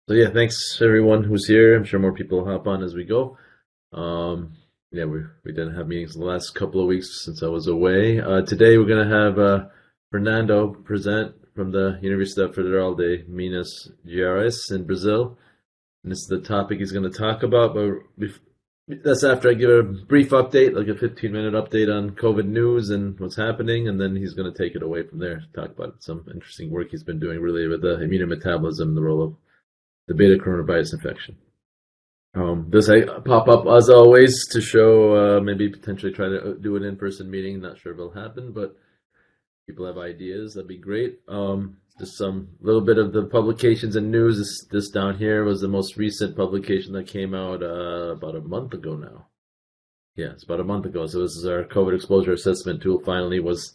So yeah, thanks everyone who's here. I'm sure more people will hop on as we go. Um, yeah, we didn't have meetings the last couple of weeks since I was away. Today we're gonna have Fernando present from the Universidade Federal de Minas Gerais in Brazil, and this is the topic he's going to talk about. That's after I give a brief update, like a 15-minute update on COVID news and what's happening, and then he's going to take it away from there, talk about some interesting work he's been doing really with the immunometabolism, the role of the beta coronavirus infection. Does I pop up as always to show maybe potentially try to do an in-person meeting? Not sure if it'll happen, but people have ideas. That'd be great. Just some little bit of the publications and news. This down here was the most recent publication that came out about a month ago now. Yeah, it's about a month ago. So this is our COVID exposure assessment tool. Finally, was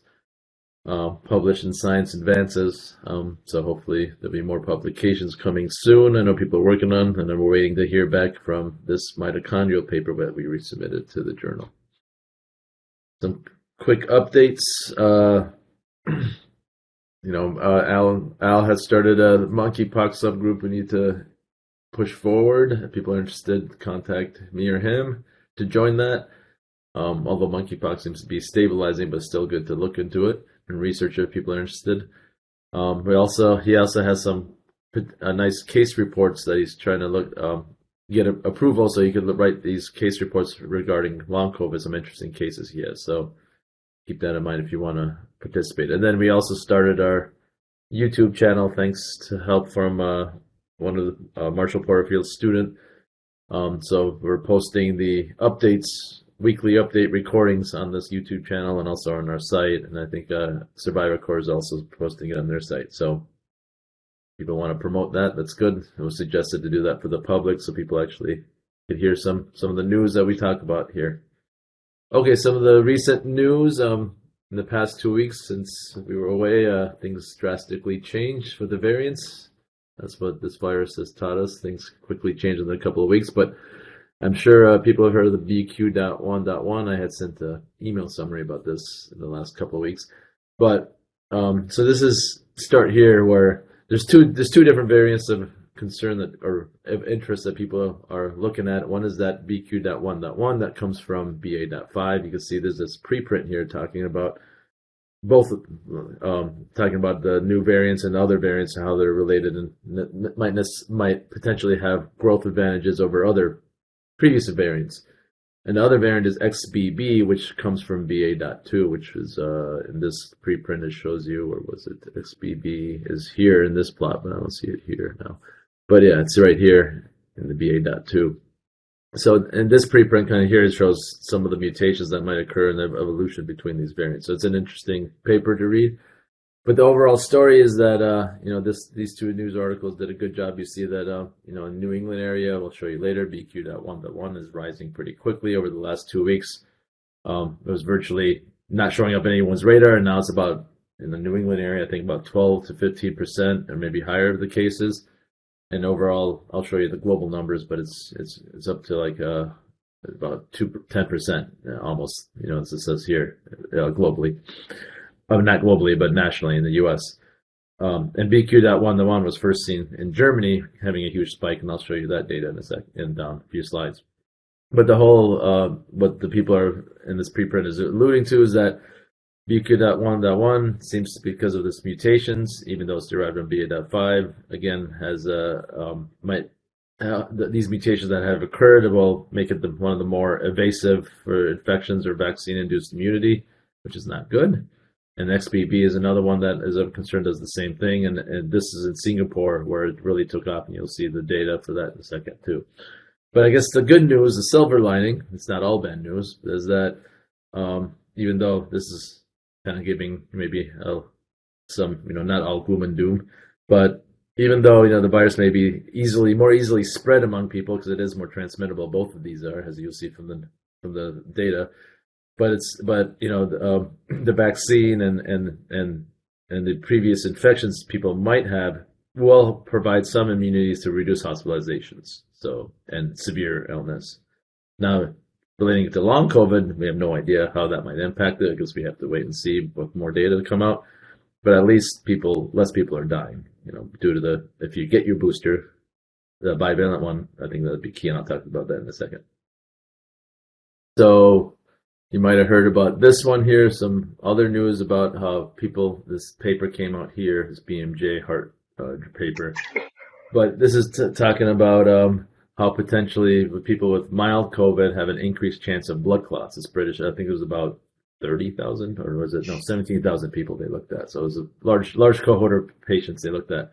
published in Science Advances. So hopefully there'll be more publications coming soon. I know people are working on, and then we're waiting to hear back from this mitochondrial paper that we resubmitted to the journal. Some quick updates. Al has started a monkeypox subgroup. We need to push forward. If people are interested, contact me or him to join that. Although monkeypox seems to be stabilizing, but still good to look into it and research if people are interested. He also has some nice case reports that he's trying to get approval so he can write these case reports regarding long COVID, some interesting cases he has. So keep that in mind if you want to participate. And then we also started our YouTube channel thanks to help from one of the Marshall Porterfield's student. So we're posting the weekly update recordings on this YouTube channel and also on our site. And I think Survivor Corps is also posting it on their site. So if people want to promote that, that's good. It was suggested to do that for the public so people actually could hear some of the news that we talk about here. Okay, some of the recent news. In the past 2 weeks since we were away, things drastically changed for the variants. That's what this virus has taught us. Things quickly change in a couple of weeks, but I'm sure people have heard of the BQ.1.1. I had sent an email summary about this in the last couple of weeks. But so this is start here where there's two different variants of concern or of interest that people are looking at. One is that BQ.1.1 that comes from BA.5. You can see there's this preprint here talking about both, talking about the new variants and other variants and how they're related and might potentially have growth advantages over other previous variants. And the other variant is XBB, which comes from BA.2, which is in this preprint it shows you, where was it? XBB is here in this plot, but I don't see it here now. But yeah, it's right here in the BA.2. So in this preprint kind of here, it shows some of the mutations that might occur in the evolution between these variants. So it's an interesting paper to read. But the overall story is that these two news articles did a good job. You see that in New England area, we'll show you later, BQ.1.1 is rising pretty quickly over the last 2 weeks. It was virtually not showing up on anyone's radar, and now it's about, in the New England area, I think about 12 to 15% or maybe higher of the cases. And overall, I'll show you the global numbers, but it's up to like about 10%, almost, as it says here, globally. Not globally, but nationally in the U.S. And BQ.1.1 was first seen in Germany, having a huge spike, and I'll show you that data in a few slides. But the whole, what the people are in this preprint is alluding to is that BQ.1.1 seems to, because of this mutations, even though it's derived from BA.5, again, has these mutations that have occurred will make it one of the more evasive for infections or vaccine-induced immunity, which is not good. And XBB is another one that is of concern, does the same thing. And this is in Singapore where it really took off, and you'll see the data for that in a second too. But I guess the good news, the silver lining, it's not all bad news, is that even though this is kind of giving maybe some, not all gloom and doom, but even though, the virus may be more easily spread among people because it is more transmittable, both of these are, as you'll see from the data. But the vaccine and the previous infections people might have will provide some immunities to reduce hospitalizations, and severe illness. Now, relating it to long COVID, we have no idea how that might impact it because we have to wait and see with more data to come out. But at least less people are dying, due to if you get your booster, the bivalent one, I think that'd be key, and I'll talk about that in a second. So you might have heard about this one here, some other news about how people, this paper came out here, this BMJ heart paper. But this is talking about how potentially people with mild COVID have an increased chance of blood clots. It's British. I think it was about 30,000, or was it, no, 17,000 people they looked at. So it was a large cohort of patients they looked at.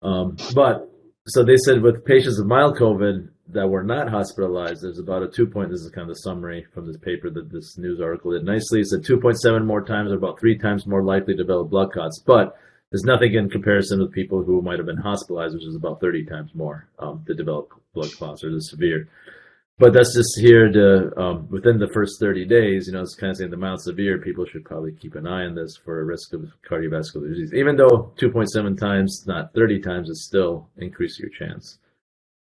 But so they said with patients with mild COVID that were not hospitalized, there's about a 2 point. This is kind of the summary from this paper that this news article did nicely. It said 2.7 more times, or about 3 times more likely to develop blood clots. But there's nothing in comparison with people who might have been hospitalized, which is about 30 times more to develop blood clots or the severe. But that's just here to, within the first 30 days, it's kind of saying the mild severe, people should probably keep an eye on this for a risk of cardiovascular disease. Even though 2.7 times, not 30 times, is still increase your chance.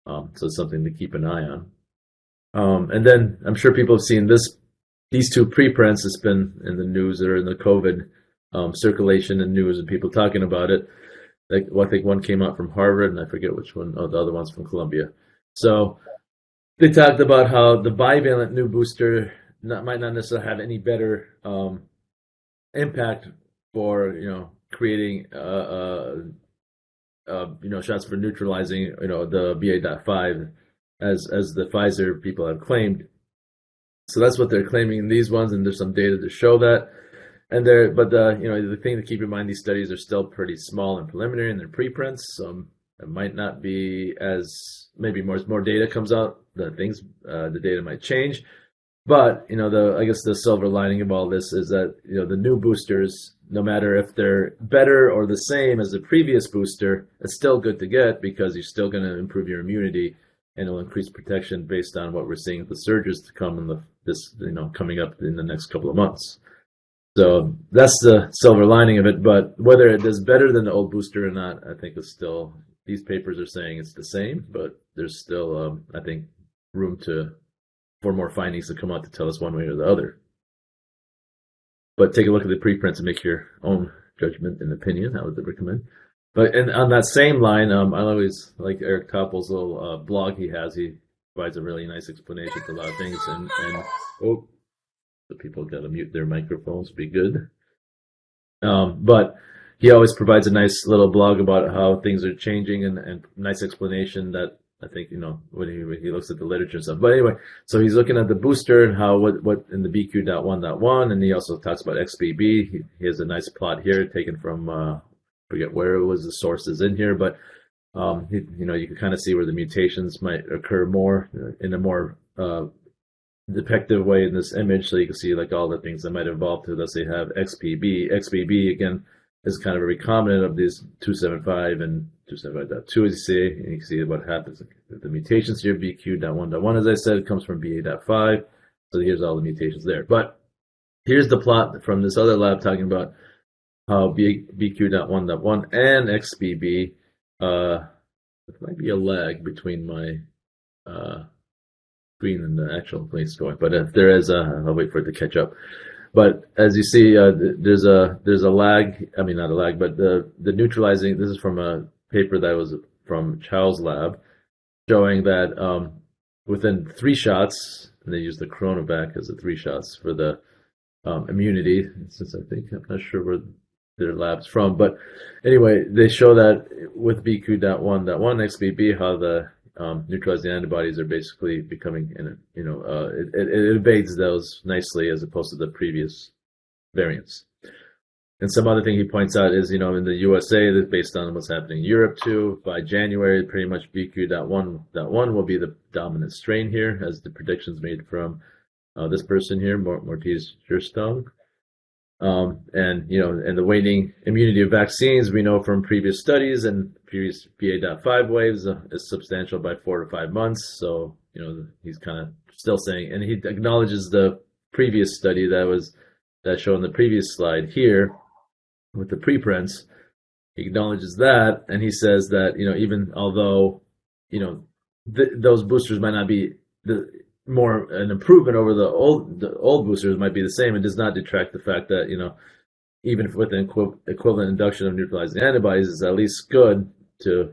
So it's something to keep an eye on. And then I'm sure people have seen these two preprints. It's been in the news or in the COVID circulation and news and people talking about it. Like, well, I think one came out from Harvard and I forget which one. Oh, the other one's from Columbia. So they talked about how the bivalent new booster might not necessarily have any better impact for creating shots for neutralizing the BA.5 as the Pfizer people have claimed. So that's what they're claiming in these ones, and there's some data to show that. And the thing to keep in mind, these studies are still pretty small and preliminary in their preprints, so it might not be as, maybe more data comes out, the data might change. But I guess the silver lining of all this is that the new boosters, no matter if they're better or the same as the previous booster, it's still good to get because you're still going to improve your immunity and it'll increase protection based on what we're seeing with the surges to come coming up in the next couple of months. So that's the silver lining of it. But whether it is better than the old booster or not, I think is still, these papers are saying it's the same, but there's still, I think, room for more findings to come out to tell us one way or the other. But take a look at the preprints and make your own judgment and opinion. I would recommend. But on that same line, I always like Eric Toppel's little blog he has. He provides a really nice explanation for a lot of things. And the people got to mute their microphones. Be good. But he always provides a nice little blog about how things are changing and nice explanation that I think, when he looks at the literature and stuff. But anyway, so he's looking at the booster and how what in the BQ.1.1, and he also talks about XBB. He has a nice plot here taken from forget where it was, the sources in here, but you can kind of see where the mutations might occur more in a more depictive way in this image. So you can see like all the things that might evolve to, let's say, have XBB. XBB again is kind of a recombinant of these 275 and 275.2, as you see, and you can see what happens with the mutations here. BQ.1.1, as I said, comes from BA.5. So here's all the mutations there. But here's the plot from this other lab talking about how BQ.1.1 and XBB, there might be a lag between my screen and the actual place going, but if there is, I'll wait for it to catch up. But as you see, there's a lag. I mean, not a lag, but the neutralizing. This is from a paper that was from Chow's lab, showing that within 3 shots, and they use the Coronavac as the 3 shots for the immunity. Since I think I'm not sure where their lab's from, but anyway, they show that with BQ.1.1 XBB, how the neutralizing antibodies are basically becoming, it evades those nicely as opposed to the previous variants. And some other thing he points out is, in the USA, that based on what's happening in Europe too, by January, pretty much BQ.1.1 will be the dominant strain here, as the predictions made from this person here, Mortiz Gerstong. And the waning immunity of vaccines, we know from previous studies and previous BA.5 waves is substantial by 4 to 5 months. So, he's kind of still saying, and he acknowledges the previous study that showed in the previous slide here with the preprints. He acknowledges that, and he says that, even although, those boosters might not be more an improvement over the old boosters, might be the same. It does not detract the fact that even with an equivalent induction of neutralizing antibodies, is at least good to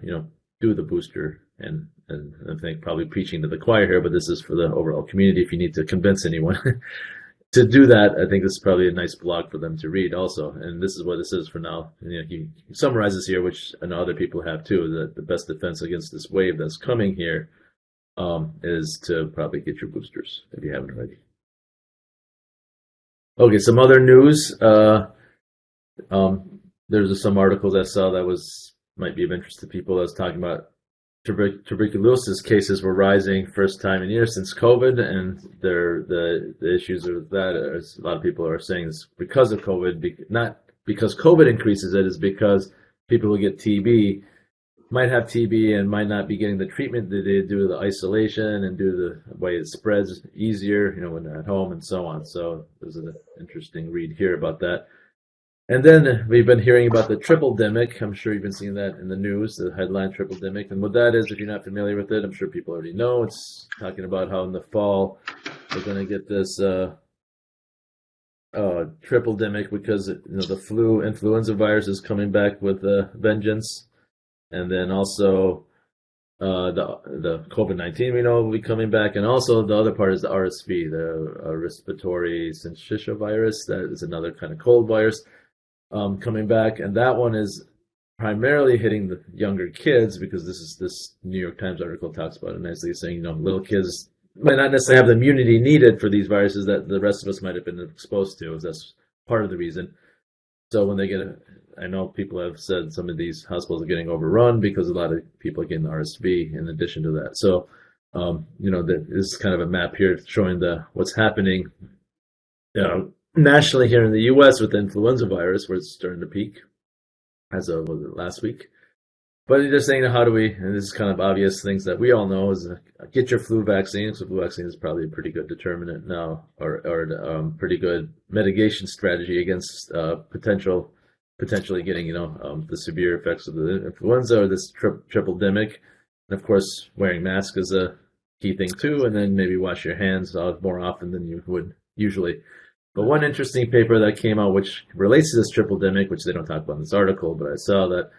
do the booster and I think probably preaching to the choir here, but this is for the overall community. If you need to convince anyone to do that, I think this is probably a nice blog for them to read also. And this is what this is for now. And, he summarizes here, which I know other people have too, that the best defense against this wave that's coming here is to probably get your boosters if you haven't already. Okay, some other news. There's some articles I saw that might be of interest to people. I was talking about tuberculosis cases were rising first time in years since COVID, and the issues with that is a lot of people are saying it's because of COVID, not because COVID increases it, is because people who get TB might have TB and might not be getting the treatment that they do, the isolation and do the way it spreads easier, when they're at home and so on. So there's an interesting read here about that. And then we've been hearing about the triple-demic. I'm sure you've been seeing that in the news, the headline triple-demic. And what that is, if you're not familiar with it, I'm sure people already know. It's talking about how in the fall we're going to get this triple-demic because the influenza virus is coming back with vengeance. And then also the COVID-19 we know will be coming back. And also the other part is the RSV, the respiratory syncytial virus. That is another kind of cold virus. Coming back, and that one is primarily hitting the younger kids because this New York Times article talks about it nicely, saying little kids might not necessarily have the immunity needed for these viruses that the rest of us might have been exposed to. That's part of the reason. So when they I know people have said some of these hospitals are getting overrun because a lot of people are getting RSV in addition to that. So this is kind of a map here showing what's happening. Nationally here in the U.S. with the influenza virus, where it's starting to peak as of last week. But they're saying, how do we, and this is kind of obvious things that we all know, is get your flu vaccine. So flu vaccine is probably a pretty good determinant now, or pretty good mitigation strategy against potentially getting, the severe effects of the influenza or this triple-demic. And of course, wearing masks is a key thing too, and then maybe wash your hands more often than you would usually. But one interesting paper that came out, which relates to this triple-demic, which they don't talk about in this article, but I saw that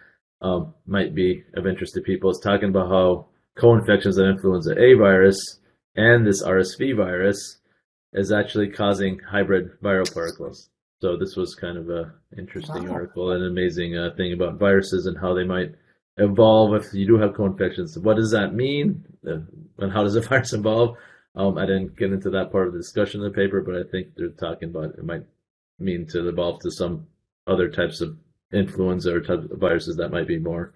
might be of interest to people, is talking about how co-infections of influenza A virus and this RSV virus is actually causing hybrid viral particles. So this was kind of an interesting article, an amazing thing about viruses and how they might evolve if you do have co-infections. What does that mean? And how does a virus evolve? I didn't get into that part of the discussion in the paper, but I think they're talking about it might mean to evolve to some other types of influenza or types of viruses that might be more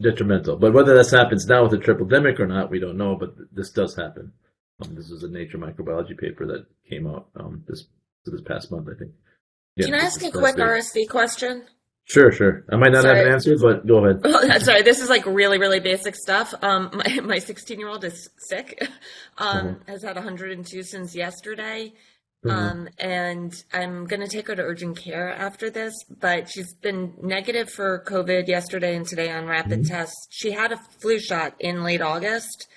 detrimental. But whether this happens now with the triple-demic or not, we don't know, but this does happen. This is a Nature Microbiology paper that came out this past month, I think. Yeah, can I ask a quick RSV question? Sure. I might not have an answer, but go ahead. Oh, sorry, this is like really, really basic stuff. My 16-year-old is sick. Has had 102 since yesterday. And I'm going to take her to urgent care after this, but she's been negative for COVID yesterday and today on rapid tests. She had a flu shot in late August.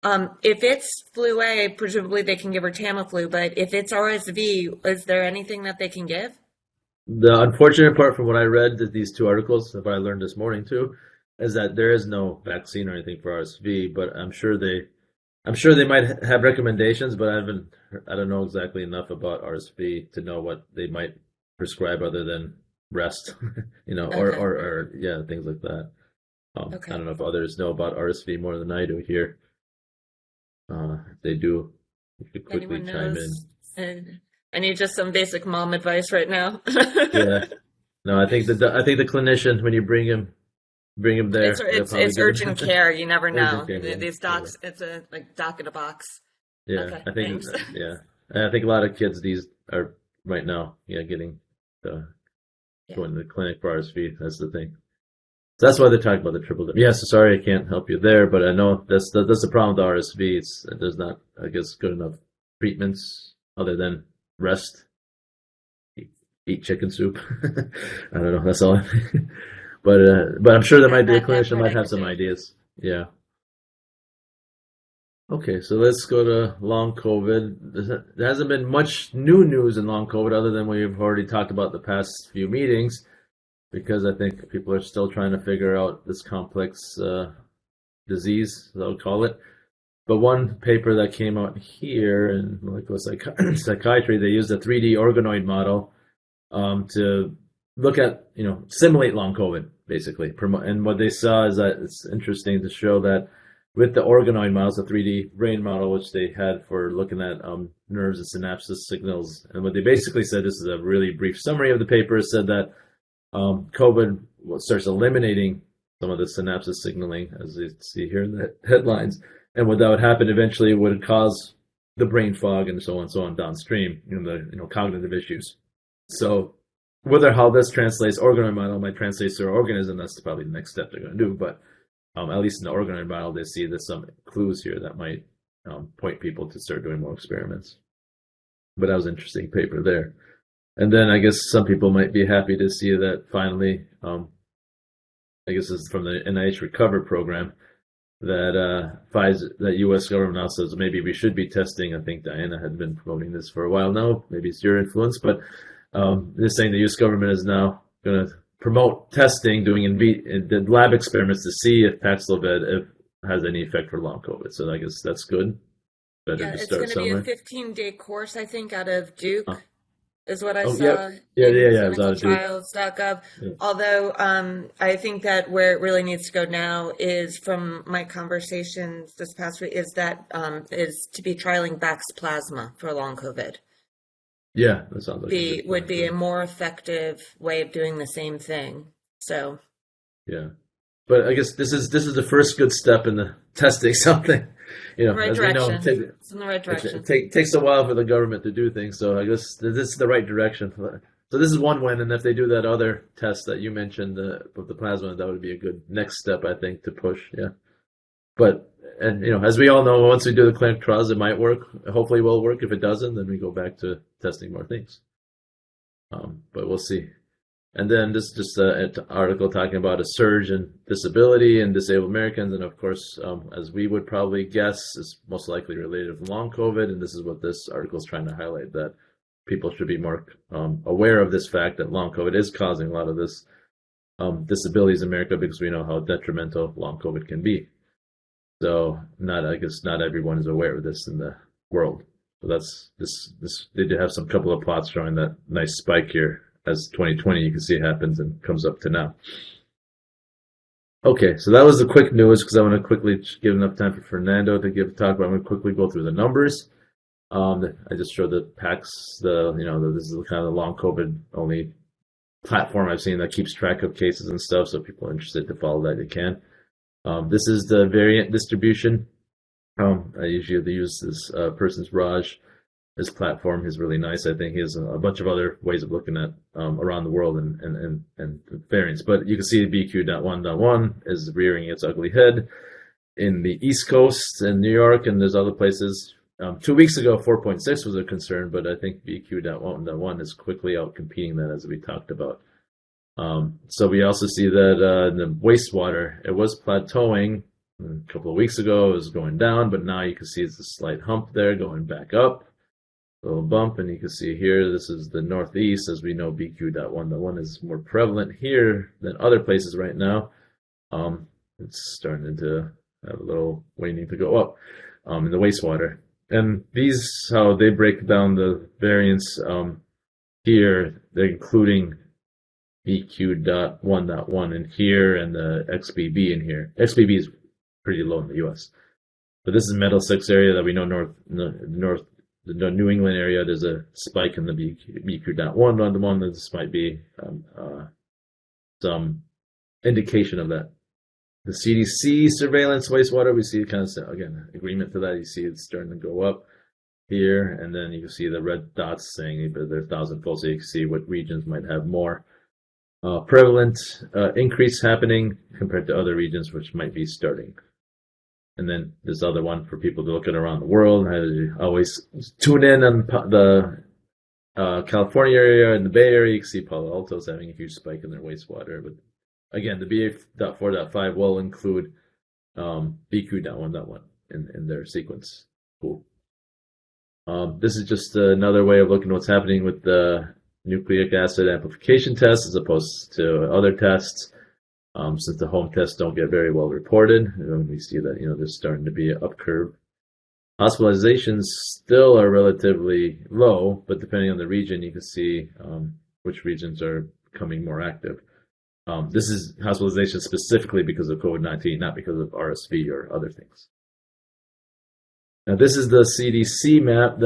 If it's flu A, presumably they can give her Tamiflu, but if it's RSV, is there anything that they can give? The unfortunate part from what I read, these two articles, what I learned this morning too, is that there is no vaccine or anything for RSV, but I'm sure they might have recommendations, but I don't know exactly enough about RSV to know what they might prescribe other than rest, or things like that. I don't know if others know about RSV more than I do here. If they do, you could quickly chime in. I need just some basic mom advice right now. Yeah. No, I think the clinician, when you bring him there. It's urgent care. You never know. These docs, it's a doc in a box. Yeah, okay, I think. Thanks. Yeah, I think a lot of kids these are right now. Getting going to the clinic for RSV. That's the thing. So that's why they're talking about the triple. Yes, sorry, I can't help you there, but I know that's the problem with RSV. There's not, I guess, good enough treatments other than rest. Eat chicken soup. I don't know. That's all. But I'm sure there might be a clinician might have some ideas. Yeah. Okay, so let's go to long COVID. There hasn't been much new news in long COVID other than we've already talked about the past few meetings, because I think people are still trying to figure out this complex disease, as I would call it. But one paper that came out here in molecular psychiatry, they used a 3D organoid model to look at, simulate long COVID, basically. And what they saw is that it's interesting to show that with the organoid models, the 3D brain model, which they had for looking at nerves and synapses signals, and what they basically said, this is a really brief summary of the paper, said that COVID starts eliminating some of the synapses signaling, as you see here in the headlines, and what that would happen eventually would cause the brain fog and so on downstream, the cognitive issues. So whether how this translates, organoid model might translate to our organism, that's probably the next step they're going to do. But at least in the organoid model, they see there's some clues here that might point people to start doing more experiments. But that was an interesting paper there. And then I guess some people might be happy to see that finally, I guess this is from the NIH Recover program, that Pfizer, that U.S. government now says maybe we should be testing. I think Diana had been promoting this for a while now. Maybe it's your influence, but they're saying the U.S. government is now going to promote testing, doing the lab experiments to see if Paxlovid has any effect for long COVID. So I guess that's good. Better to start it's somewhere. going to be a 15-day course, I think, out of Duke. Is what I Oh, saw yeah, in Yeah. clinicaltrials.gov. Although I think that where it really needs to go now is, from my conversations this past week, is to be trialing Bax plasma for long COVID. Yeah, that sounds like would be a more effective way of doing the same thing. So yeah, but I guess this is the first good step in the testing something. Right as direction. we know, It's in the right direction. It takes a while for the government to do things, so I guess this is the right direction for that. So this is one win, and if they do that other test that you mentioned of the plasma, that would be a good next step, I think, to push. Yeah, but as we all know, once we do the clinical trials, it might work. Hopefully, it will work. If it doesn't, then we go back to testing more things. But we'll see. And then this is just an article talking about a surge in disability in disabled Americans. And of course, as we would probably guess, is most likely related to long COVID. And this is what this article is trying to highlight, that people should be more aware of this fact that long COVID is causing a lot of this disabilities in America, because we know how detrimental long COVID can be. So I guess not everyone is aware of this in the world. So that's this. They did have some couple of plots showing that nice spike here. As 2020, you can see it happens and comes up to now. Okay, so that was the quick news, because I want to quickly give enough time for Fernando to talk, but I'm going to quickly go through the numbers. I just showed the PAX, this is kind of the long COVID only platform I've seen that keeps track of cases and stuff, so if people are interested to follow that, they can. This is the variant distribution. I usually use this person's Raj. His platform is really nice. I think he has a bunch of other ways of looking at around the world and variants. But you can see BQ.1.1 is rearing its ugly head in the East Coast and New York, and there's other places. 2 weeks ago, 4.6 was a concern, but I think BQ.1.1 is quickly out competing that, as we talked about. So we also see that the wastewater, it was plateauing a couple of weeks ago. It was going down, but now you can see it's a slight hump there going back up. Little bump, and you can see here, this is the Northeast. As we know, BQ.1.1 is more prevalent here than other places right now. It's starting to have a little waning to go up in the wastewater. And these, how they break down the variants here, they're including BQ.1.1 in here and the XBB in here. XBB is pretty low in the US. But this is Middlesex area that we know the New England area, there's a spike in the BQ.1.1. This might be some indication of that. The CDC surveillance wastewater, we see kind of, again, agreement to that. You see it's starting to go up here, and then you can see the red dots saying they're 1,000-fold, so you can see what regions might have more prevalent increase happening compared to other regions, which might be starting. And then this other one for people to look at around the world. I always tune in on the California area and the Bay Area. You can see Palo Alto's having a huge spike in their wastewater. But again, the BA.4.5 will include BQ.1.1 in their sequence. Cool. This is just another way of looking at what's happening with the nucleic acid amplification test as opposed to other tests. Since the home tests don't get very well reported, we see that there's starting to be an up curve. Hospitalizations still are relatively low, but depending on the region, you can see which regions are becoming more active. This is hospitalization specifically because of COVID-19, not because of RSV or other things. Now, this is the CDC map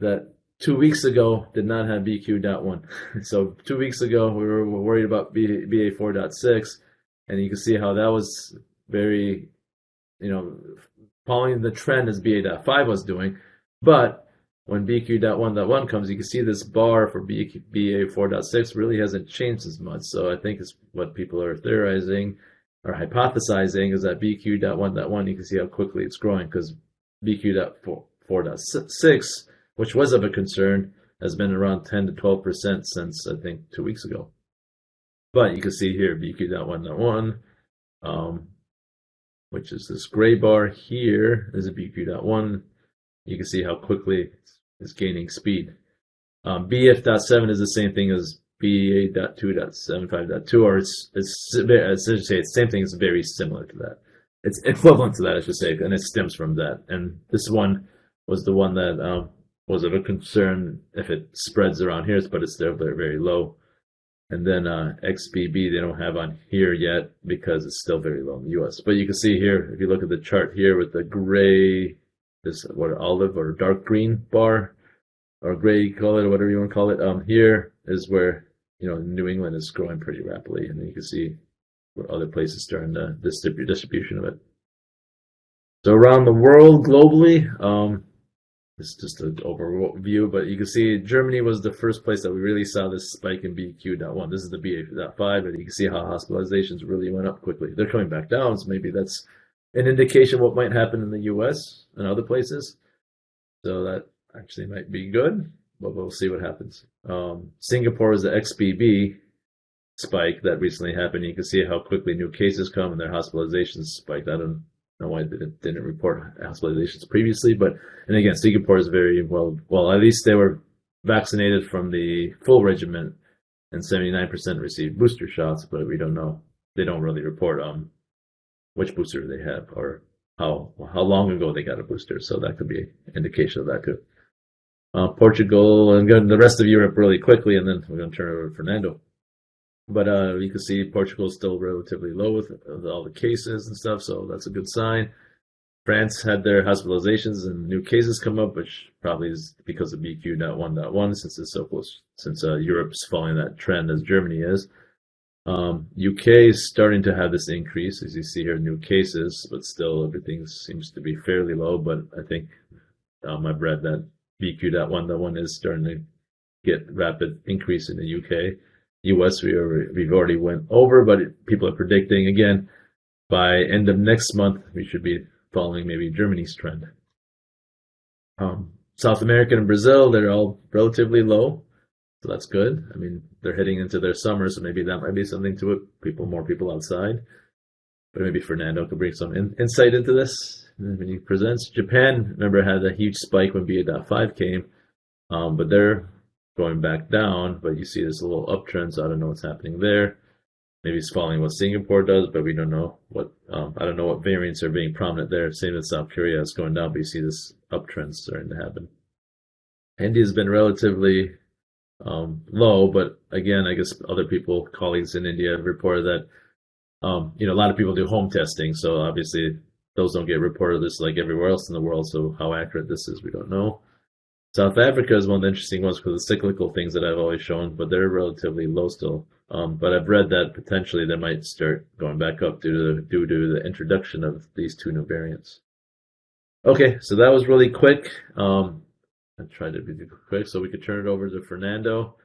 that 2 weeks ago did not have BQ.1. So 2 weeks ago, we were worried about BA4.6, and you can see how that was very, following the trend as BA.5 was doing. But when BQ.1.1 comes, you can see this bar for BA4.6 really hasn't changed as much. So I think it's what people are theorizing or hypothesizing is that BQ.1.1, you can see how quickly it's growing, because BQ.4.6, which was of a concern, has been around 10 to 12% since, I think, 2 weeks ago. But you can see here BQ.1.1, which is this gray bar here, is a BQ.1. You can see how quickly it's gaining speed. BF.7 is the same thing as BA.2.75.2, or it's the same thing. It's very similar to that. It's equivalent to that, I should say, and it stems from that. And this one was the one that was of a concern if it spreads around here, but it's still very, very low. And then XBB they don't have on here yet because it's still very low in the US. But you can see here, if you look at the chart here with the gray, this olive or dark green bar, or gray color, or whatever you want to call it, here is where New England is growing pretty rapidly, and then you can see where other places starting the distribution of it. So around the world globally, this is just an overview, but you can see Germany was the first place that we really saw this spike in BQ.1. This is the BA.5, and you can see how hospitalizations really went up quickly. They're coming back down, so maybe that's an indication of what might happen in the US and other places. So that actually might be good, but we'll see what happens. Singapore is the XBB spike that recently happened. You can see how quickly new cases come and their hospitalizations spiked. I don't know why they didn't report hospitalizations previously, and again, Singapore is very well, at least they were vaccinated from the full regimen, and 79% received booster shots, but we don't know. They don't really report which booster they have or how long ago they got a booster, so that could be an indication of that too. Portugal and the rest of Europe really quickly, and then we're going to turn it over to Fernando. But you can see Portugal is still relatively low with all the cases and stuff, so that's a good sign. France had their hospitalizations and new cases come up, which probably is because of BQ.1.1, since it's so close, since Europe's following that trend as Germany is. UK is starting to have this increase, as you see here, new cases, but still everything seems to be fairly low. But I think I've read that BQ.1.1 is starting to get rapid increase in the UK. US we've already went over, but people are predicting again by end of next month we should be following maybe Germany's trend. South America and Brazil, they're all relatively low, so that's good. I mean, they're heading into their summer, so maybe that might be something to it. More people outside. But maybe Fernando could bring some insight into this when he presents. Japan, remember, had a huge spike when BA.5 came, but they're going back down. But you see this little uptrend, so I don't know what's happening there. Maybe it's following what Singapore does, but we don't know what. I don't know what variants are being prominent there. Same with South Korea, it's going down, but you see this uptrend starting to happen. India's been relatively low, but again, I guess other people, colleagues in India, have reported that a lot of people do home testing, so obviously those don't get reported just like everywhere else in the world. So how accurate this is, we don't know. South Africa is one of the interesting ones because of the cyclical things that I've always shown, but they're relatively low still. But I've read that potentially they might start going back up due to the introduction of these two new variants. Okay, so that was really quick. I tried to be quick so we could turn it over to Fernando.